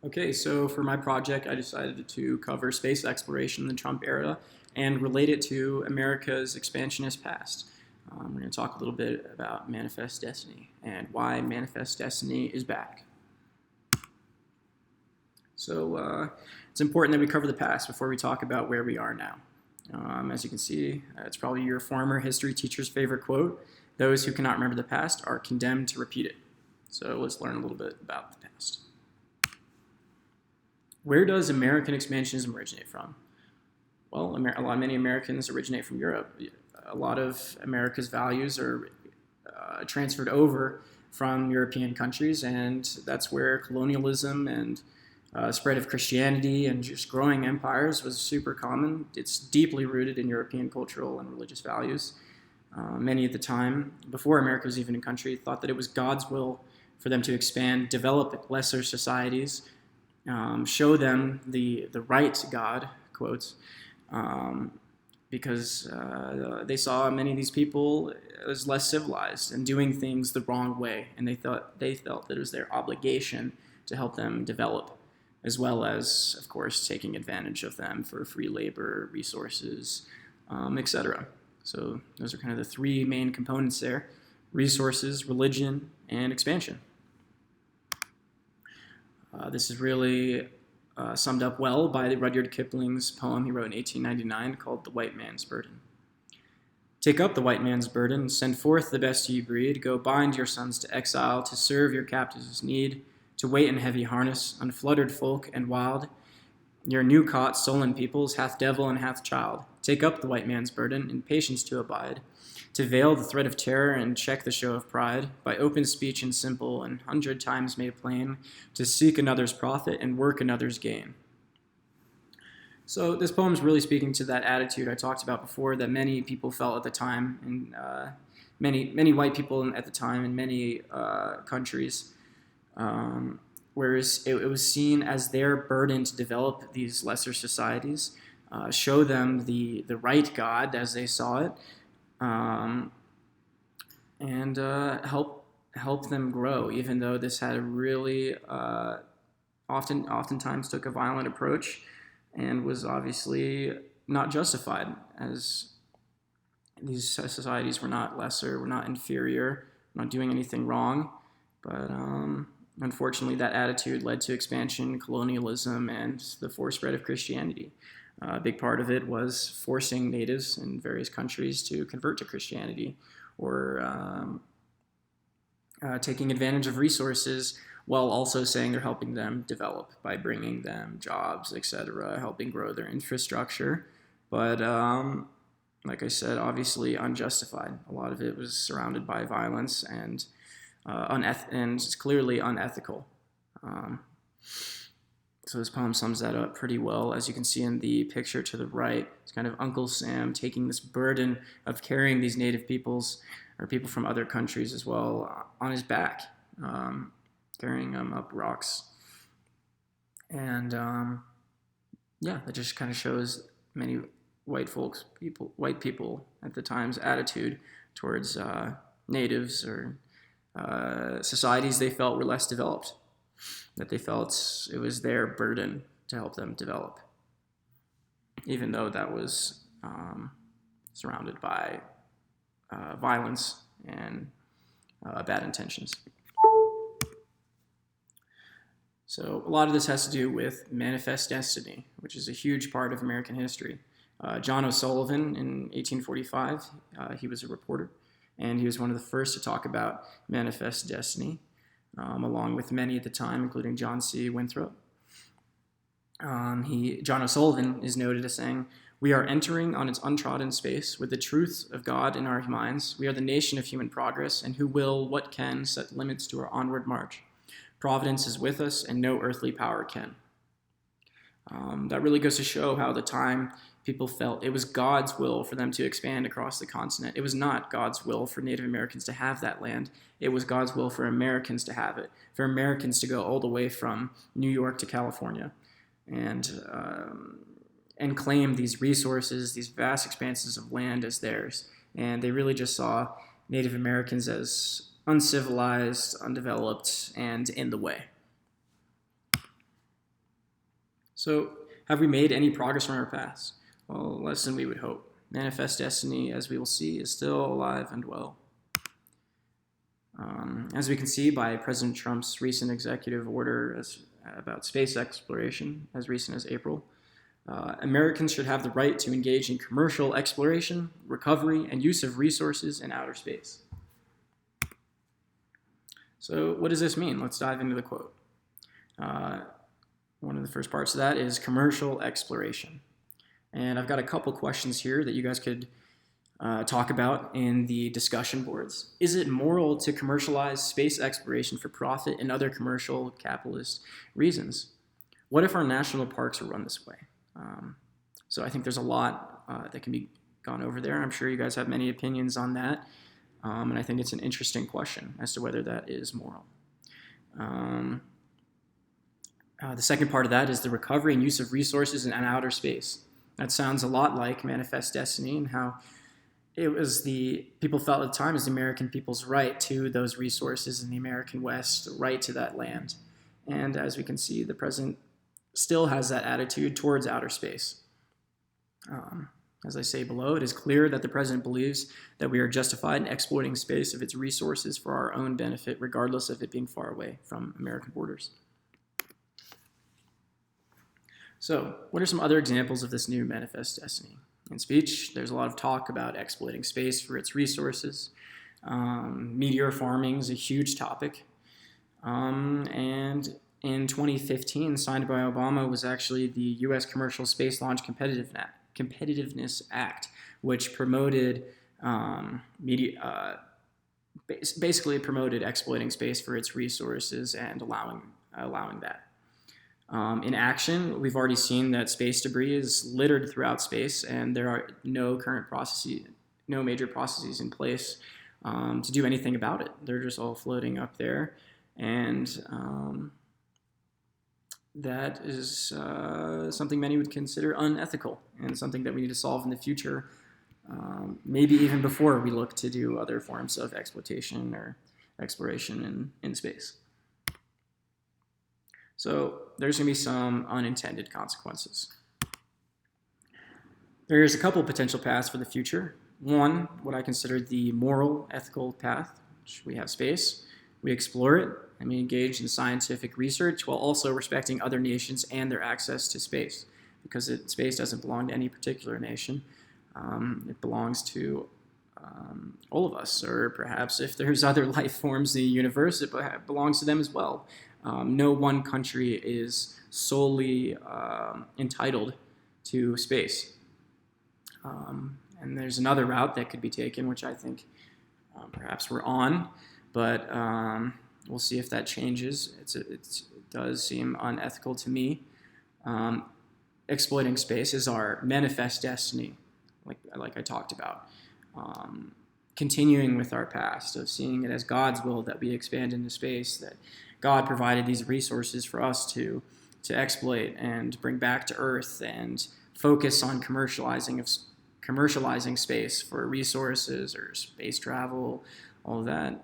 Okay, so for my project, I decided to cover space exploration in the Trump era and relate it to America's expansionist past. We're going to talk a little bit about Manifest Destiny and why Manifest Destiny is back. So it's important that we cover the past before we talk about where we are now. As you can see, it's probably your former history teacher's favorite quote: "Those who cannot remember the past are condemned to repeat it." So let's learn a little bit about the past. Where does American expansionism originate from? Well, many Americans originate from Europe. A lot of America's values are transferred over from European countries, and that's where colonialism and spread of Christianity and just growing empires was super common. It's deeply rooted in European cultural and religious values. Many at the time, before America was even a country, thought that it was God's will for them to expand, develop lesser societies, show them the right God, quotes, because they saw many of these people as less civilized and doing things the wrong way, and they felt that it was their obligation to help them develop, as well as, of course, taking advantage of them for free labor, resources, etc. So those are kind of the three main components there: resources, religion, and expansion. This is really summed up well by Rudyard Kipling's poem he wrote in 1899 called "The White Man's Burden." "Take up the white man's burden, send forth the best ye breed, go bind your sons to exile, to serve your captives' need, to wait in heavy harness, unfluttered folk and wild. Your new-caught, sullen peoples hath devil and hath child. Take up the white man's burden, in patience to abide, to veil the threat of terror and check the show of pride, by open speech and simple and 100 times made plain, to seek another's profit and work another's gain." So this poem is really speaking to that attitude I talked about before that many people felt at the time, and many white people at the time in many countries, whereas it was seen as their burden to develop these lesser societies, show them the right God as they saw it, and help them grow, even though this had a really oftentimes took a violent approach and was obviously not justified, as these societies were not lesser, were not inferior, not doing anything wrong, but unfortunately that attitude led to expansion, colonialism, and the forced spread of Christianity. A big part of it was forcing natives in various countries to convert to Christianity, or taking advantage of resources while also saying they're helping them develop by bringing them jobs, etc., helping grow their infrastructure. But like I said, obviously unjustified. A lot of it was surrounded by violence and it's clearly unethical. So this poem sums that up pretty well. As you can see in the picture to the right, it's kind of Uncle Sam taking this burden of carrying these native peoples, or people from other countries as well, on his back, carrying them up rocks. And yeah, it just kind of shows many white people at the time's attitude towards natives, or societies they felt were less developed, that they felt it was their burden to help them develop, even though that was surrounded by violence and bad intentions. So a lot of this has to do with Manifest Destiny, which is a huge part of American history. John O'Sullivan in 1845, he was a reporter, and he was one of the first to talk about Manifest Destiny, along with many at the time, including John C. Winthrop. John O'Sullivan is noted as saying, "We are entering on its untrodden space with the truth of God in our minds. We are the nation of human progress, and who will, what can, set limits to our onward march. Providence is with us, and no earthly power can." That really goes to show how at the time people felt it was God's will for them to expand across the continent. It was not God's will for Native Americans to have that land. It was God's will for Americans to have it, for Americans to go all the way from New York to California and claim these resources, these vast expanses of land as theirs. And they really just saw Native Americans as uncivilized, undeveloped, and in the way. So, have we made any progress from our past? Well, less than we would hope. Manifest destiny, as we will see, is still alive and well. As we can see by President Trump's recent executive order about space exploration, as recent as April, Americans should have the right to engage in commercial exploration, recovery, and use of resources in outer space. So what does this mean? Let's dive into the quote. One of the first parts of that is commercial exploration. And I've got a couple questions here that you guys could talk about in the discussion boards. Is it moral to commercialize space exploration for profit and other commercial capitalist reasons? What if our national parks are run this way? So I think there's a lot that can be gone over there. I'm sure you guys have many opinions on that. And I think it's an interesting question as to whether that is moral. The second part of that is the recovery and use of resources in outer space. That sounds a lot like Manifest Destiny and how it was the people felt at the time as the American people's right to those resources in the American West, the right to that land. And as we can see, the president still has that attitude towards outer space. As I say below, it is clear that the president believes that we are justified in exploiting space of its resources for our own benefit, regardless of it being far away from American borders. So, what are some other examples of this new Manifest Destiny? In speech, there's a lot of talk about exploiting space for its resources. Meteor farming is a huge topic. And in 2015, signed by Obama, was actually the U.S. Commercial Space Launch Competitiveness Act, which promoted basically promoted exploiting space for its resources and allowing that. In action, we've already seen that space debris is littered throughout space, and there are no major processes in place to do anything about it. They're just all floating up there, and that is something many would consider unethical and something that we need to solve in the future, maybe even before we look to do other forms of exploitation or exploration in space. So there's going to be some unintended consequences. There's a couple potential paths for the future. One, what I consider the moral, ethical path, which we have space. We explore it, and we engage in scientific research while also respecting other nations and their access to space, because space doesn't belong to any particular nation. It belongs to all of us, or perhaps if there's other life forms in the universe, it belongs to them as well. No one country is solely entitled to space. And there's another route that could be taken, which I think perhaps we're on, but we'll see if that changes. It does seem unethical to me. Exploiting space is our manifest destiny, like I talked about. Continuing with our past, of seeing it as God's will that we expand into space, that God provided these resources for us to exploit and bring back to Earth and focus on commercializing space for resources or space travel, all of that.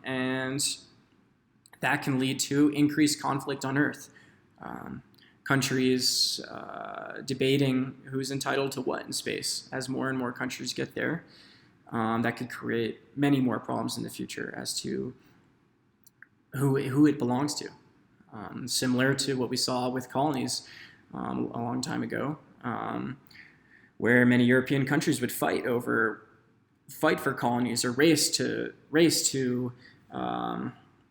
And that can lead to increased conflict on Earth. Countries debating who's entitled to what in space. As more and more countries get there, that could create many more problems in the future as to who it belongs to. Similar to what we saw with colonies a long time ago, where many European countries would fight for colonies or race to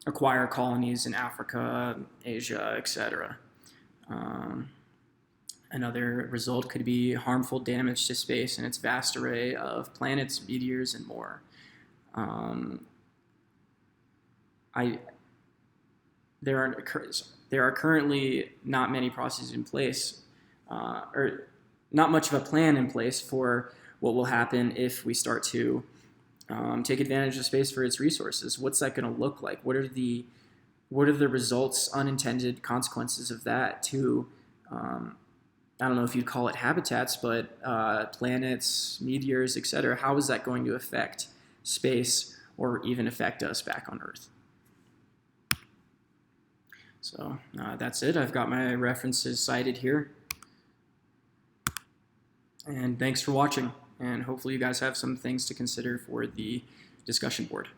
acquire colonies in Africa, Asia, etc. Another result could be harmful damage to space and its vast array of planets, meteors, and more. There are currently not many processes in place, or not much of a plan in place for what will happen if we start to take advantage of space for its resources. What's that going to look like? What are the results, unintended consequences of that to, I don't know if you'd call it habitats, but planets, meteors, etc. How is that going to affect space or even affect us back on Earth? So that's it. I've got my references cited here. And thanks for watching. And hopefully you guys have some things to consider for the discussion board.